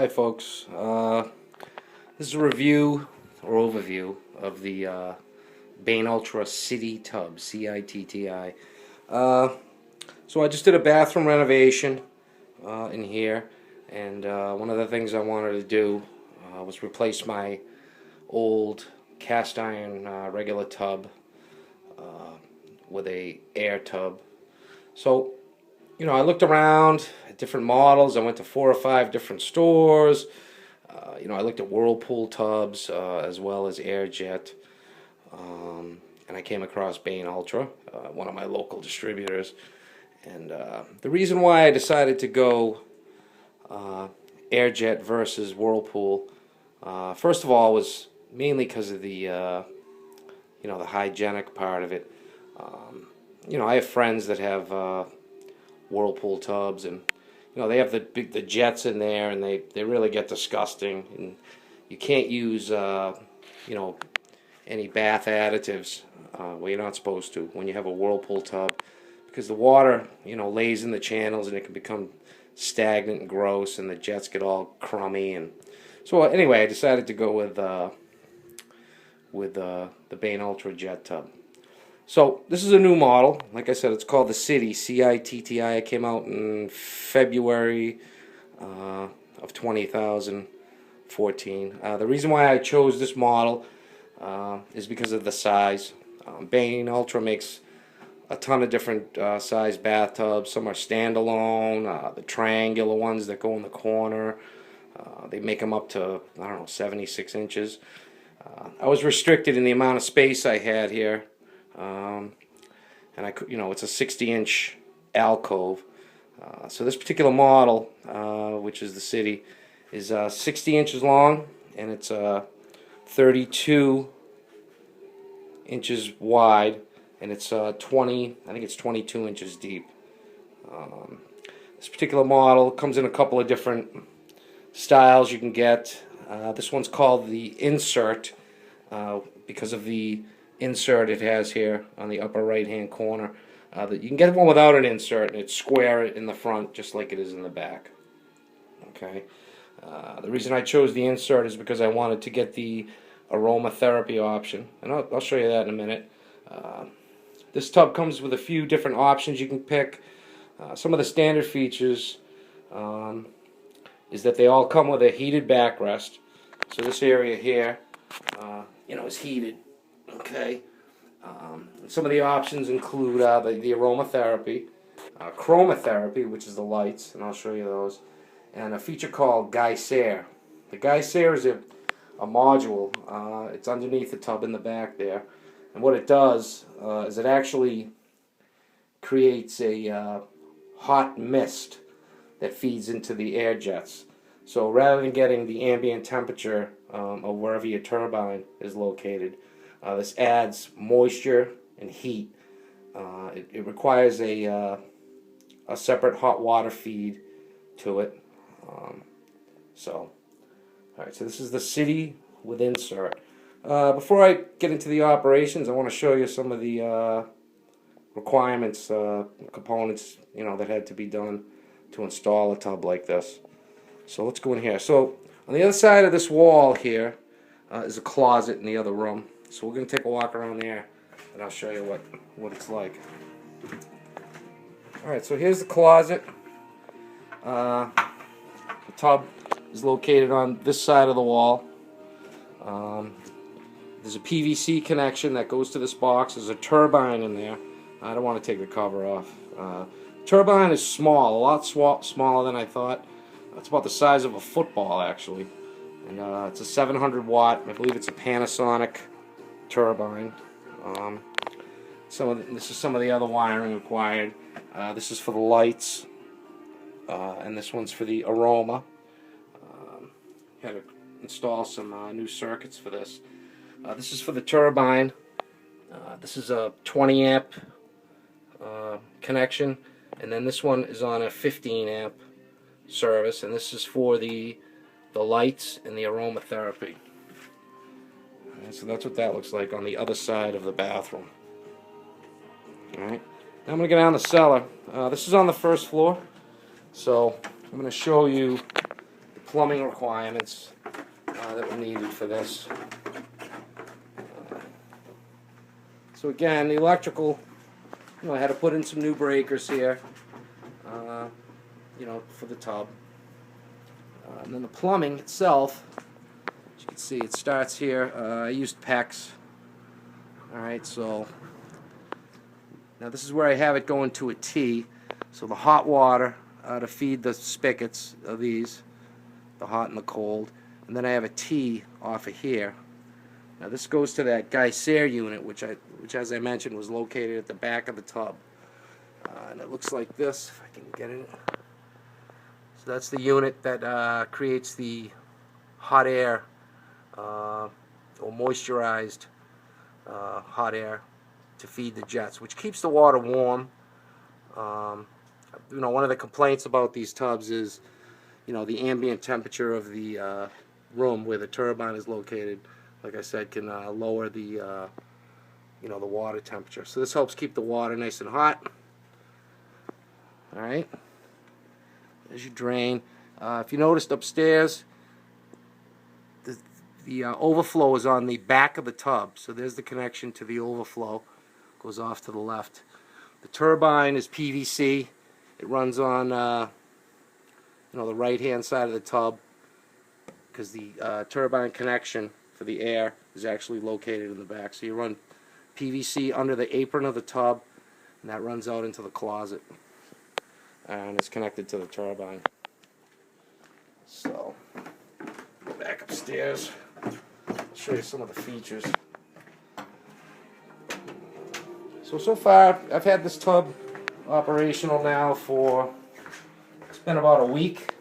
Hi folks, this is a review or overview of the BainUltra Citti tub, C-I-T-T-I. So I just did a bathroom renovation in here, and one of the things I wanted to do was replace my old cast iron regular tub with a air tub. So I looked around at different models. I went to 4 or 5 different stores. I looked at Whirlpool tubs as well as Airjet. And I came across BainUltra, one of my local distributors. And the reason why I decided to go Airjet versus Whirlpool, first of all, was mainly because of the hygienic part of it. I have friends that have Whirlpool tubs, and they have the jets in there, and they really get disgusting, and you can't use any bath additives well, you're not supposed to when you have a Whirlpool tub, because the water lays in the channels and it can become stagnant and gross, and the jets get all crummy. And so anyway, I decided to go with the BainUltra jet tub. So this is a new model. Like I said, it's called the Citti, C-I-T-T-I. It came out in February of 2014. The reason why I chose this model is because of the size. BainUltra makes a ton of different size bathtubs. Some are standalone, the triangular ones that go in the corner. They make them up to, I don't know, 76 inches. I was restricted in the amount of space I had here. And it's a 60-inch alcove. So this particular model, which is the Citti, is 60 inches long, and it's 32 inches wide, and it's 22 inches deep. This particular model comes in a couple of different styles you can get. This one's called the Insert because of the insert it has here on the upper right hand corner. You can get one without an insert, and it's square in the front just like it is in the back. Okay. The reason I chose the insert is because I wanted to get the aromatherapy option, and I'll show you that in a minute. This tub comes with a few different options you can pick. Some of the standard features is that they all come with a heated backrest. So this area here is heated. Okay. Some of the options include the aromatherapy, chromotherapy, which is the lights, and I'll show you those, and a feature called Geyser. The Geyser is a module. It's underneath the tub in the back there, and what it does is it actually creates a hot mist that feeds into the air jets. So rather than getting the ambient temperature of wherever your turbine is located, this adds moisture and heat. It requires a separate hot water feed to it. All right, so this is the Citti with Insert. Before I get into the operations, I want to show you some of the requirements, components, that had to be done to install a tub like this. So let's go in here. So on the other side of this wall here is a closet in the other room. So we're going to take a walk around there, and I'll show you what it's like. Alright, so here's the closet. The tub is located on this side of the wall. There's a PVC connection that goes to this box. There's a turbine in there. I don't want to take the cover off. Turbine is small, a lot smaller than I thought. It's about the size of a football, actually. And it's a 700 watt, I believe it's a Panasonic turbine. This is some of the other wiring required. This is for the lights, and this one's for the aroma. Had to install some new circuits for this. This is for the turbine. This is a 20 amp connection, and then this one is on a 15 amp service, and this is for the lights and the aromatherapy. So that's what that looks like on the other side of the bathroom. Alright, now I'm going to get down the cellar. This is on the first floor, so I'm going to show you the plumbing requirements that were needed for this. So again, the electrical, I had to put in some new breakers here, for the tub. And then the plumbing itself, as you can see, it starts here. I used PEX. Alright, so now this is where I have it going to a T. So the hot water to feed the spigots of these, the hot and the cold. And then I have a T off of here. Now this goes to that geyser unit, which as I mentioned was located at the back of the tub. And it looks like this, if I can get it. So that's the unit that creates the hot air, or moisturized hot air to feed the jets, which keeps the water warm. One of the complaints about these tubs is, the ambient temperature of the room where the turbine is located, like I said, can lower the the water temperature. So this helps keep the water nice and hot. All right. As you drain, if you noticed upstairs, the overflow is on the back of the tub. So there's the connection to the overflow. Goes off to the left. The turbine is PVC. It runs on the right-hand side of the tub, because the turbine connection for the air is actually located in the back. So you run PVC under the apron of the tub, and that runs out into the closet, and it's connected to the turbine. So go back upstairs. I'll show you some of the features. So far I've had this tub operational now for, it's been about a week.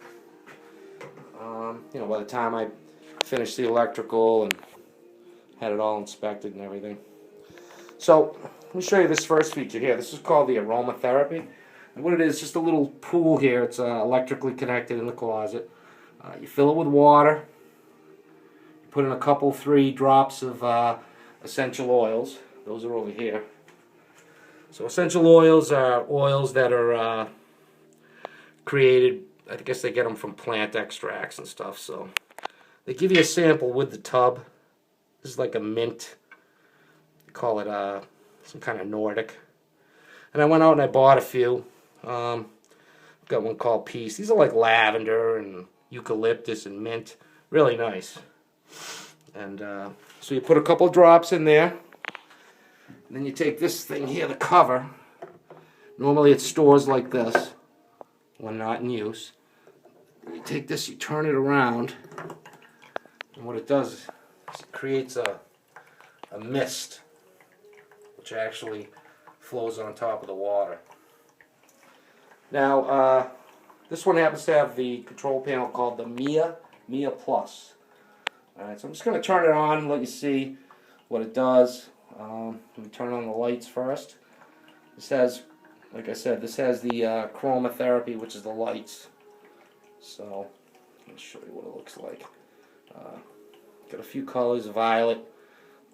By the time I finished the electrical and had it all inspected and everything. So let me show you this first feature here. This is called the aromatherapy. And what it is, just a little pool here. It's electrically connected in the closet. You fill it with water. You put in a couple, 3 drops of essential oils. Those are over here. So essential oils are oils that are created, I guess they get them from plant extracts and stuff. So they give you a sample with the tub. This is like a mint. They call it some kind of Nordic. And I went out and I bought a few. Got one called Peace. These are like lavender and eucalyptus and mint. Really nice. And so you put a couple drops in there. And then you take this thing here, the cover. Normally it stores like this when not in use. You take this, you turn it around, and what it does is it creates a mist, which actually flows on top of the water. Now, this one happens to have the control panel called the Mia Plus. Alright, so I'm just going to turn it on and let you see what it does. Let me turn on the lights first. This has, like I said, this has the aromatherapy, which is the lights. So, let me show you what it looks like. Got a few colors: violet,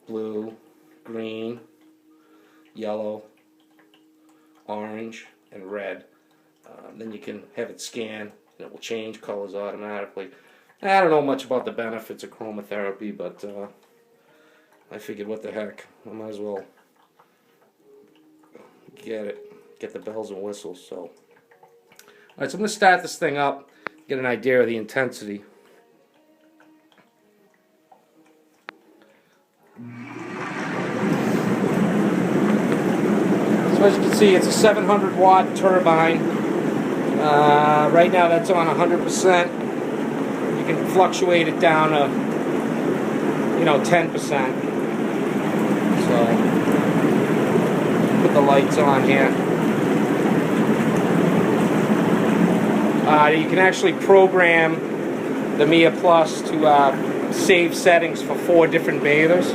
blue, green, yellow, orange, and red. Then you can have it scan, and it will change colors automatically. I don't know much about the benefits of aromatherapy, but I figured, what the heck, I might as well get the bells and whistles. So, all right, so I'm going to start this thing up, get an idea of the intensity. So as you can see, it's a 700 watt turbine. Right now that's on 100%. You can fluctuate it down to 10%. So put the lights on here. You can actually program the Mia Plus to save settings for 4 different bathers.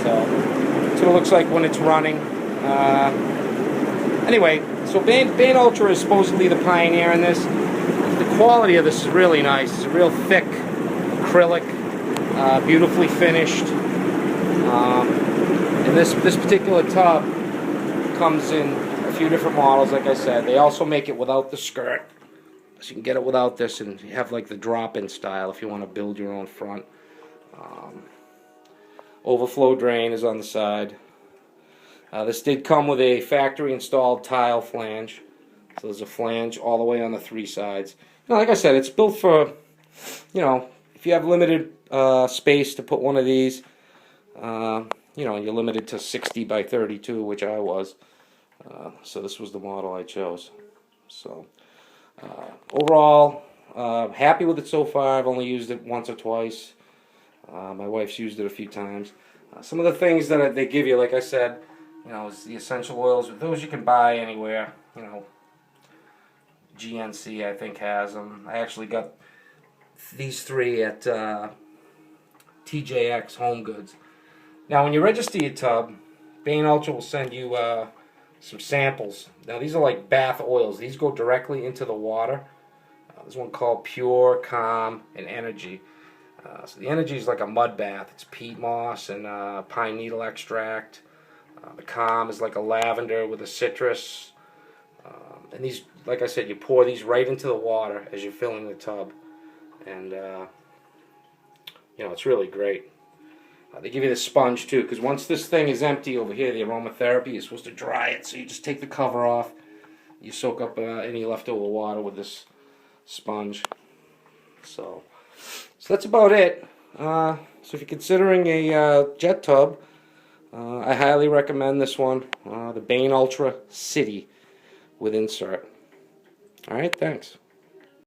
So that's what it looks like when it's running. Anyway, so BainUltra is supposedly the pioneer in this. The quality of this is really nice. It's a real thick acrylic, beautifully finished. And this particular tub comes in a few different models, like I said. They also make it without the skirt. So you can get it without this, and you have like the drop-in style if you want to build your own front. Overflow drain is on the side. This did come with a factory installed tile flange. So there's a flange all the way on the 3 sides. Like I said, it's built for, if you have limited space to put one of these, you're limited to 60 by 32, which I was. So this was the model I chose. So overall, happy with it so far. I've only used it once or twice. My wife's used it a few times. Some of the things that they give you, like I said, is the essential oils. Those you can buy anywhere. GNC I think has them. I actually got these 3 at TJX Home Goods. Now, when you register your tub, BainUltra will send you some samples. Now, these are like bath oils. These go directly into the water. There's one called Pure, Calm, and Energy. So the Energy is like a mud bath. It's peat moss and pine needle extract. The Calm is like a lavender with a citrus. And these, like I said, you pour these right into the water as you're filling the tub. And, it's really great. They give you the sponge too, because once this thing is empty over here, the aromatherapy is supposed to dry it. So you just take the cover off. You soak up any leftover water with this sponge. So that's about it. So if you're considering a jet tub, I highly recommend this one, the BainUltra Citti with insert. Alright, thanks.